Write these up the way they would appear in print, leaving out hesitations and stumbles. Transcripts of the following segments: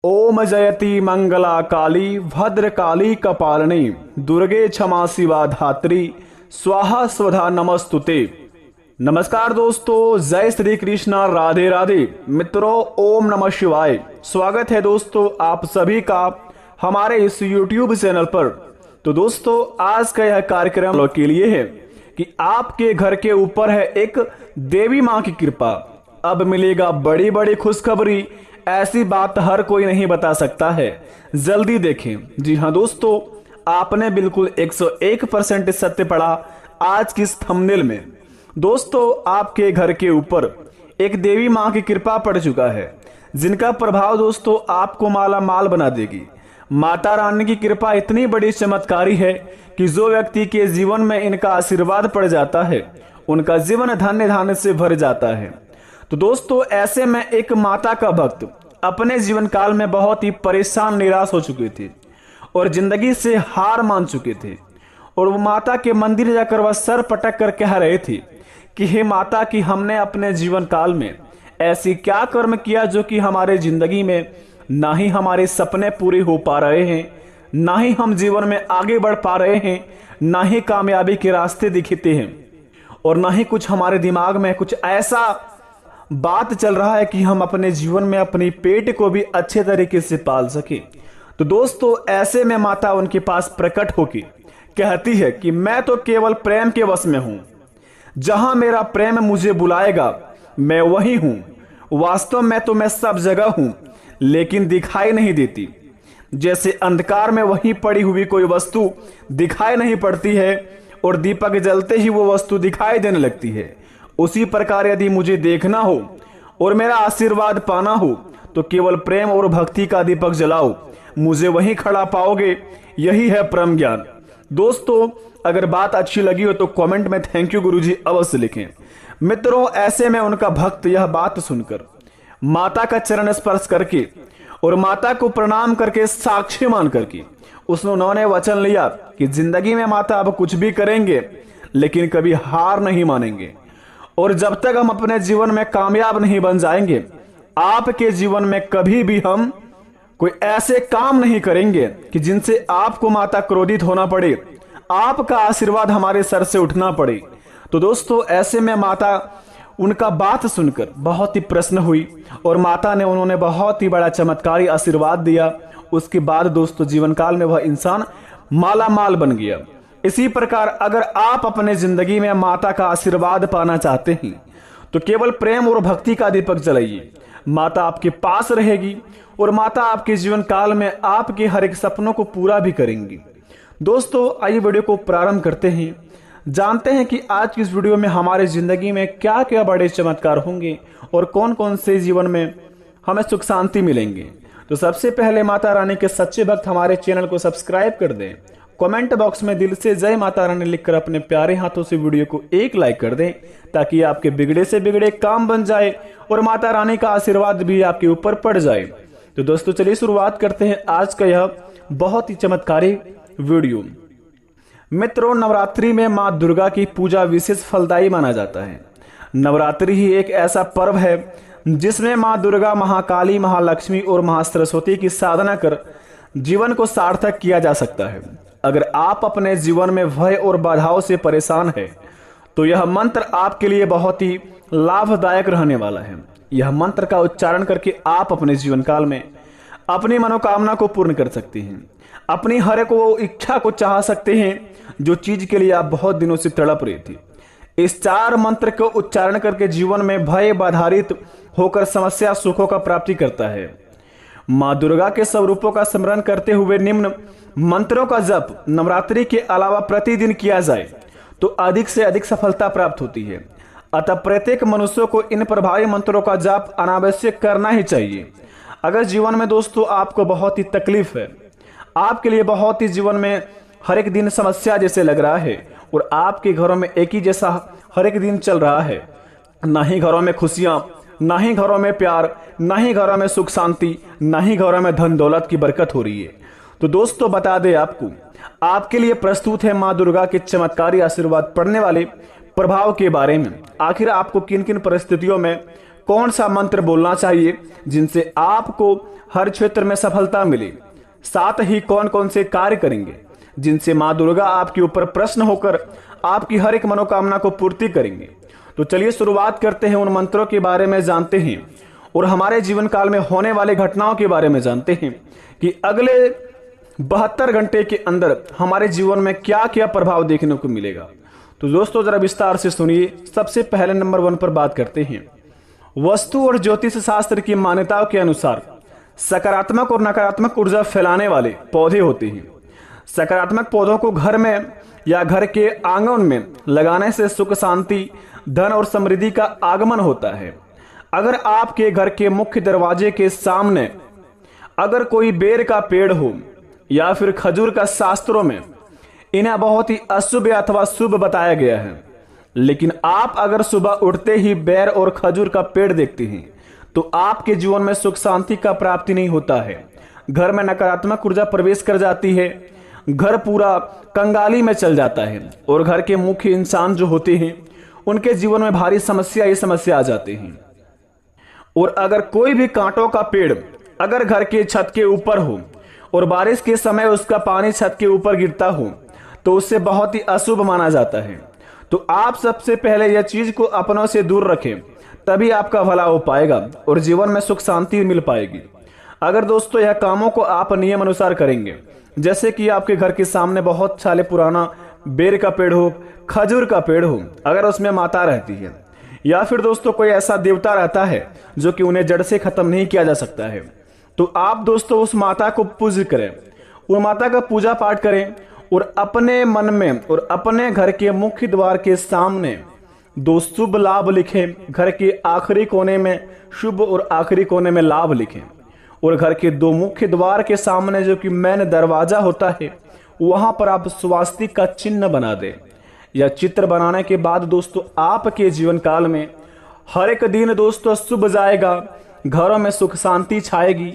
ओम जयति मंगला काली भद्रकाली कपालिनी दुर्गे क्षमा शिवा धात्री स्वाहा स्वधा नमस्तुते। नमस्कार दोस्तों, जय श्री कृष्णा, राधे राधे। मित्रों, ओम नमः शिवाय। स्वागत है दोस्तों आप सभी का हमारे इस YouTube चैनल पर। तो दोस्तों, आज का यह कार्यक्रम के लिए है कि आपके घर के ऊपर है एक देवी मां की कृपा। अब मिलेगा बड़ी बड़ी खुशखबरी। ऐसी बात हर कोई नहीं बता सकता है, जल्दी देखें। जी हाँ दोस्तों, आपने बिल्कुल 101% सत्य पढ़ा आज की इस थंबनेल में। दोस्तों, आपके घर के ऊपर एक देवी मां की कृपा पड़ चुका है, जिनका प्रभाव दोस्तों आपको माला माल बना देगी। माता रानी की कृपा इतनी बड़ी चमत्कारी है कि जो व्यक्ति के जीवन में इनका आशीर्वाद पड़ जाता है, उनका जीवन धन्य धान्य से भर जाता है। तो दोस्तों, ऐसे में एक माता का भक्त अपने जीवन काल में बहुत ही परेशान निराश हो चुके थे और जिंदगी से हार मान चुके थे। और वो माता के मंदिर जाकर वह सर पटक कर कह रहे थे कि हे माता, कि हमने अपने जीवन काल में ऐसी क्या कर्म किया जो कि हमारे जिंदगी में ना ही हमारे सपने पूरे हो पा रहे हैं, ना ही हम जीवन में आगे बढ़ पा रहे हैं, ना ही कामयाबी के रास्ते दिखते हैं, और ना ही कुछ हमारे दिमाग में कुछ ऐसा बात चल रहा है कि हम अपने जीवन में अपनी पेट को भी अच्छे तरीके से पाल सके। तो दोस्तों, ऐसे में माता उनके पास प्रकट होकर कहती है कि मैं तो केवल प्रेम के वश में हूं, जहां मेरा प्रेम मुझे बुलाएगा मैं वही हूं। वास्तव में तो मैं सब जगह हूं, लेकिन दिखाई नहीं देती। जैसे अंधकार में वहीं पड़ी हुई कोई वस्तु दिखाई नहीं पड़ती है और दीपक जलते ही वो वस्तु दिखाई देने लगती है, उसी प्रकार यदि मुझे देखना हो और मेरा आशीर्वाद पाना हो तो केवल प्रेम और भक्ति का दीपक जलाओ, मुझे वहीं खड़ा पाओगे। यही है परम ज्ञान। दोस्तों, अगर बात अच्छी लगी हो तो कमेंट में थैंक यू गुरुजी अवश्य लिखें। मित्रों, ऐसे में उनका भक्त यह बात सुनकर माता का चरण स्पर्श करके और माता को प्रणाम करके साक्षी मान करके उन्होंने वचन लिया कि जिंदगी में माता अब कुछ भी करेंगे लेकिन कभी हार नहीं मानेंगे, और जब तक हम अपने जीवन में कामयाब नहीं बन जाएंगे, आपके जीवन में कभी भी हम कोई ऐसे काम नहीं करेंगे कि जिनसे आपको माता क्रोधित होना पड़े, आपका आशीर्वाद हमारे सर से उठना पड़े। तो दोस्तों, ऐसे में माता उनका बात सुनकर बहुत ही प्रसन्न हुई और माता ने उन्होंने बहुत ही बड़ा चमत्कारी आशीर्वाद दिया। उसके बाद दोस्तों, जीवन काल में वह इंसान माला माल बन गया। इसी प्रकार अगर आप अपने जिंदगी में माता का आशीर्वाद पाना चाहते हैं तो केवल प्रेम और भक्ति का दीपक जलाइए। माता आपके पास रहेगी और माता आपके जीवन काल में आपके हर एक सपनों को पूरा भी करेंगी। दोस्तों, आइए वीडियो को प्रारंभ करते हैं। जानते हैं कि आज की इस वीडियो में हमारे जिंदगी में क्या क्या बड़े चमत्कार होंगे और कौन कौन से जीवन में हमें सुख शांति मिलेंगे। तो सबसे पहले माता रानी के सच्चे भक्त हमारे चैनल को सब्सक्राइब कर दें। कमेंट बॉक्स में दिल से जय माता रानी लिखकर अपने प्यारे हाथों से वीडियो को एक लाइक कर दें, ताकि आपके बिगड़े से बिगड़े काम बन जाए और माता रानी का आशीर्वाद भी आपके ऊपर पड़ जाए। तो दोस्तों, चलिए शुरुआत करते हैं आज का यह बहुत ही चमत्कारी वीडियो। मित्रों, नवरात्रि में माँ दुर्गा की पूजा विशेष फलदायी माना जाता है। नवरात्रि ही एक ऐसा पर्व है जिसमें माँ दुर्गा, महाकाली, महालक्ष्मी और महासरस्वती की साधना कर जीवन को सार्थक किया जा सकता है। अगर आप अपने जीवन में भय और बाधाओं से परेशान हैं तो यह मंत्र आपके लिए बहुत ही लाभदायक रहने वाला है। यह मंत्र का उच्चारण करके आप अपने जीवन काल में अपनी मनोकामना को पूर्ण कर सकते हैं, अपनी हर एक वो इच्छा को चाह सकते हैं जो चीज के लिए आप बहुत दिनों से तड़प रहे थे। इस 4 मंत्र को उच्चारण करके जीवन में भय बाधारित होकर समस्या सुखों का प्राप्ति करता है। माँ दुर्गा के स्वरूपों का स्मरण करते हुए निम्न मंत्रों का जप नवरात्रि के अलावा प्रतिदिन किया जाए तो अधिक से अधिक सफलता प्राप्त होती है। अतः प्रत्येक मनुष्य को इन प्रभावी मंत्रों का जाप अनावश्यक करना ही चाहिए। अगर जीवन में दोस्तों आपको बहुत ही तकलीफ है, आपके लिए बहुत ही जीवन में हर एक दिन समस्या जैसे लग रहा है और आपके घरों में एक ही जैसा हर एक दिन चल रहा है, ना ही घरों में खुशियां, ना ही घरों में प्यार, ना ही घरों में सुख शांति, ना ही घरों में धन दौलत की बरकत हो रही है, तो दोस्तों बता दें आपको, आपके लिए प्रस्तुत है माँ दुर्गा के चमत्कारी आशीर्वाद पड़ने वाले प्रभाव के बारे में। आखिर आपको किन किन परिस्थितियों में कौन सा मंत्र बोलना चाहिए जिनसे आपको हर क्षेत्र में सफलता मिले। साथ ही कौन कौन से कार्य करेंगे जिनसे माँ दुर्गा आपके ऊपर प्रसन्न होकर आपकी हर एक मनोकामना को पूर्ति करेंगे। तो चलिए शुरुआत करते हैं, उन मंत्रों के बारे में जानते हैं और हमारे जीवन काल में होने वाले घटनाओं के बारे में जानते हैं कि अगले 72 घंटे के अंदर हमारे जीवन में क्या क्या प्रभाव देखने को मिलेगा। तो दोस्तों जरा विस्तार से सुनिए। सबसे पहले नंबर 1 पर बात करते हैं। वस्तु और ज्योतिष शास्त्र की मान्यताओं के अनुसार सकारात्मक और नकारात्मक ऊर्जा फैलाने वाले पौधे होते हैं। सकारात्मक पौधों को घर में या घर के आंगन में लगाने से सुख शांति, धन और समृद्धि का आगमन होता है। अगर आपके घर के मुख्य दरवाजे के सामने अगर कोई बेर का पेड़ हो या फिर खजूर का, शास्त्रों में इन्हें बहुत ही अशुभ अथवा शुभ बताया गया है। लेकिन आप अगर सुबह उठते ही बेर और खजूर का पेड़ देखते हैं तो आपके जीवन में सुख शांति का प्राप्ति नहीं होता है। घर में नकारात्मक ऊर्जा प्रवेश कर जाती है, घर पूरा कंगाली में चल जाता है और घर के मुख्य इंसान जो होते हैं उनके जीवन में भारी समस्या आ जाते हैं। और अगर कोई भी कांटों का पेड़ अगर घर के छत के ऊपर हो और बारिश के समय उसका पानी छत के ऊपर गिरता हो तो उससे बहुत ही अशुभ माना जाता है। तो आप सबसे पहले यह चीज को अपनों से दूर रखें, तभी आपका भला हो पाएगा और जीवन में सुख शांति मिल पाएगी। अगर दोस्तों यह कामों को आप नियम अनुसार करेंगे, जैसे कि आपके घर के सामने बहुत साले पुराना बेर का पेड़ हो, खजूर का पेड़ हो, अगर उसमें माता रहती है या फिर दोस्तों कोई ऐसा देवता रहता है जो कि उन्हें जड़ से खत्म नहीं किया जा सकता है, तो आप दोस्तों उस माता को पूज्य करें, उन माता का पूजा पाठ करें और अपने मन में और अपने घर के मुख्य द्वार के सामने 2 शुभ लाभ लिखें। घर के आखिरी कोने में शुभ और आखिरी कोने में लाभ लिखें और घर के 2 मुख्य द्वार के सामने जो कि मेन दरवाजा होता है वहां पर आप स्वास्तिक का चिन्ह बना दें। यह चित्र बनाने के बाद दोस्तों आपके जीवन काल में हर एक दिन दोस्तों शुभ जाएगा, घरों में सुख शांति छाएगी,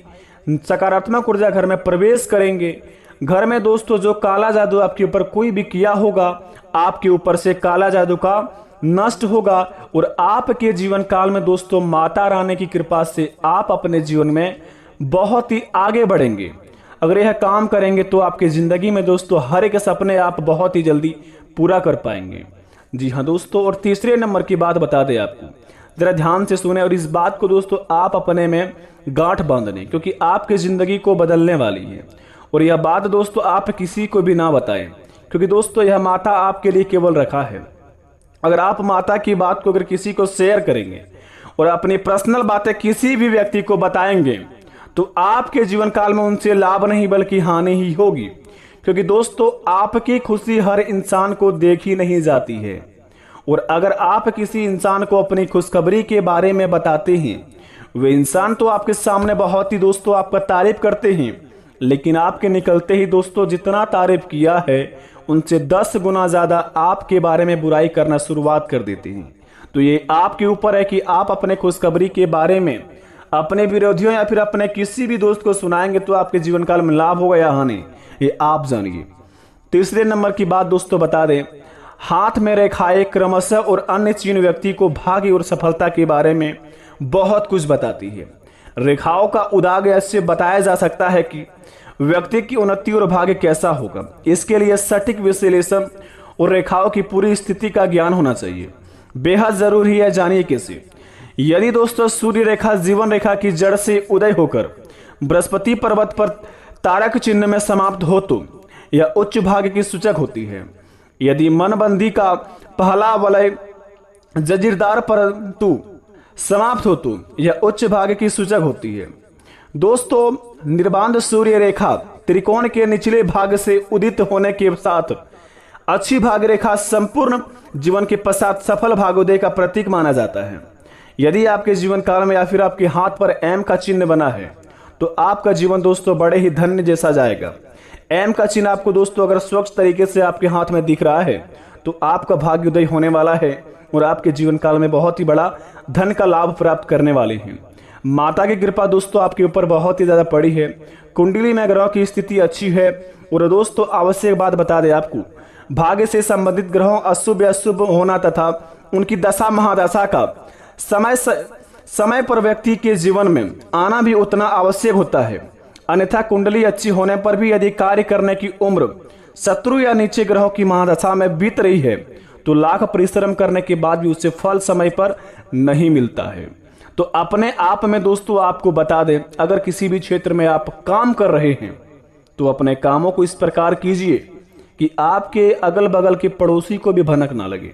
सकारात्मक ऊर्जा घर में प्रवेश करेंगे। घर में दोस्तों जो काला जादू आपके ऊपर कोई भी किया होगा, आपके ऊपर से काला जादू का नष्ट होगा और आपके जीवन काल में दोस्तों माता रानी की कृपा से आप अपने जीवन में बहुत ही आगे बढ़ेंगे। अगर यह काम करेंगे तो आपकी जिंदगी में दोस्तों हर एक सपने आप बहुत ही जल्दी पूरा कर पाएंगे। जी हाँ दोस्तों, और तीसरे नंबर की बात बता दें आपको, जरा ध्यान से सुने और इस बात को दोस्तों आप अपने में गांठ बांध लें, क्योंकि आपकी जिंदगी को बदलने वाली है। और यह बात दोस्तों आप किसी को भी ना बताएं, क्योंकि दोस्तों यह माता आपके लिए केवल रखा है। अगर आप माता की बात को अगर किसी को शेयर करेंगे और अपनी पर्सनल बातें किसी भी व्यक्ति को बताएंगे तो आपके जीवन काल में उनसे लाभ नहीं बल्कि हानि ही होगी, क्योंकि दोस्तों आपकी खुशी हर इंसान को देखी नहीं जाती है। और अगर आप किसी इंसान को अपनी खुशखबरी के बारे में बताते हैं, वे इंसान तो आपके सामने बहुत ही दोस्तों आपका तारीफ करते हैं, लेकिन आपके निकलते ही दोस्तों जितना तारीफ किया है उनसे 10 गुना ज्यादा आपके बारे में बुराई करना शुरुआत कर देते हैं। तो ये आपके ऊपर है कि आप अपने खुशखबरी के बारे में अपने विरोधियों या फिर अपने किसी भी दोस्त को सुनाएंगे तो आपके जीवन काल में लाभ होगा या हानि, ये आप जानिए। तीसरे नंबर की बात दोस्तों बता दें, हाथ में रेखाएं क्रमशः और अन्य चिन्ह व्यक्ति को भाग्य और सफलता के बारे में बहुत कुछ बताती है। रेखाओं का उदाग ऐसे बताया जा सकता है कि व्यक्ति की उन्नति और भाग्य कैसा होगा। इसके लिए सटीक विश्लेषण और रेखाओं की पूरी स्थिति का ज्ञान होना चाहिए, बेहद जरूरी है। जानिए कैसे। यदि दोस्तों सूर्य रेखा जीवन रेखा की जड़ से उदय होकर बृहस्पति पर्वत पर तारक चिन्ह में समाप्त हो तो यह उच्च भाग्य की सूचक होती है। यदि मनबंदी का पहला वलय जजीरदार परंतु समाप्त हो तो यह उच्च भाग्य की सूचक होती है। दोस्तों निर्बाध सूर्य रेखा त्रिकोण के निचले भाग से उदित होने के साथ अच्छी भाग्य रेखा संपूर्ण जीवन के पश्चात सफल भाग्योदय का प्रतीक माना जाता है। यदि आपके जीवन काल में या फिर आपके हाथ पर एम का चिन्ह बना है तो आपका जीवन दोस्तों बड़े ही धन्य जैसा जाएगा। एम का चिन्ह आपको दोस्तों अगर स्वच्छ तरीके से आपके हाथ में दिख रहा है तो आपका भाग्योदय होने वाला है और आपके जीवन काल में बहुत ही बड़ा धन का लाभ प्राप्त करने वाले हैं। माता की कृपा दोस्तों आपके ऊपर बहुत ही ज्यादा पड़ी है। कुंडली में ग्रहों की स्थिति अच्छी है। और दोस्तों आवश्यक बात बता दें आपको, भाग्य से संबंधित ग्रहों अशुभ या शुभ होना तथा उनकी दशा महादशा का समय समय पर व्यक्ति के जीवन में आना भी उतना आवश्यक होता है, अन्यथा कुंडली अच्छी होने पर भी यदि कार्य करने की उम्र शत्रु या नीचे ग्रहों की महादशा में बीत रही है तो लाख परिश्रम करने के बाद भी उसे फल समय पर नहीं मिलता है। तो अपने आप में दोस्तों आपको बता दें, अगर किसी भी क्षेत्र में आप काम कर रहे हैं तो अपने कामों को इस प्रकार कीजिए कि आपके अगल बगल के पड़ोसी को भी भनक ना लगे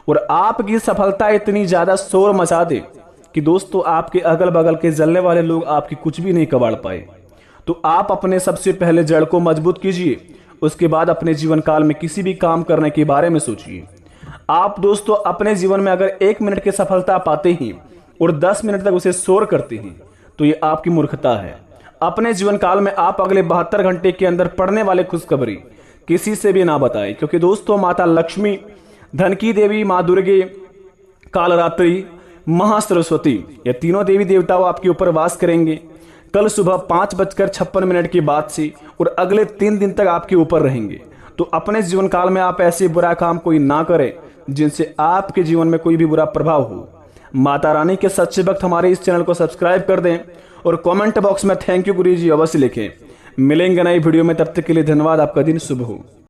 और आपकी सफलता इतनी ज्यादा शोर मचा दे कि दोस्तों आपके अगल बगल के जलने वाले लोग आपकी कुछ भी नहीं कबाड़ पाए। तो आप अपने सबसे पहले जड़ को मजबूत कीजिए, उसके बाद अपने जीवन काल में किसी भी काम करने के बारे में सोचिए। आप दोस्तों अपने जीवन में अगर 1 मिनट की सफलता पाते हैं और 10 मिनट तक उसे शोर करते हैं तो ये आपकी मूर्खता है। अपने जीवन काल में आप अगले 72 घंटे के अंदर पड़ने वाले खुशखबरी किसी से भी ना बताएं, क्योंकि दोस्तों माता लक्ष्मी, धन की देवी माँ दुर्गे, कालरात्रि, महासरस्वती, ये तीनों देवी देवताओं आपके ऊपर वास करेंगे कल सुबह 5:56 के बाद से और अगले 3 दिन तक आपके ऊपर रहेंगे। तो अपने जीवन काल में आप ऐसे बुरा काम कोई ना करें जिनसे आपके जीवन में कोई भी बुरा प्रभाव हो। माता रानी के सच्चे भक्त हमारे इस चैनल को सब्सक्राइब कर दें और कमेंट बॉक्स में थैंक यू गुरुजी अवश्य लिखें। मिलेंगे नई वीडियो में, तब तक के लिए धन्यवाद। आपका दिन शुभ हो।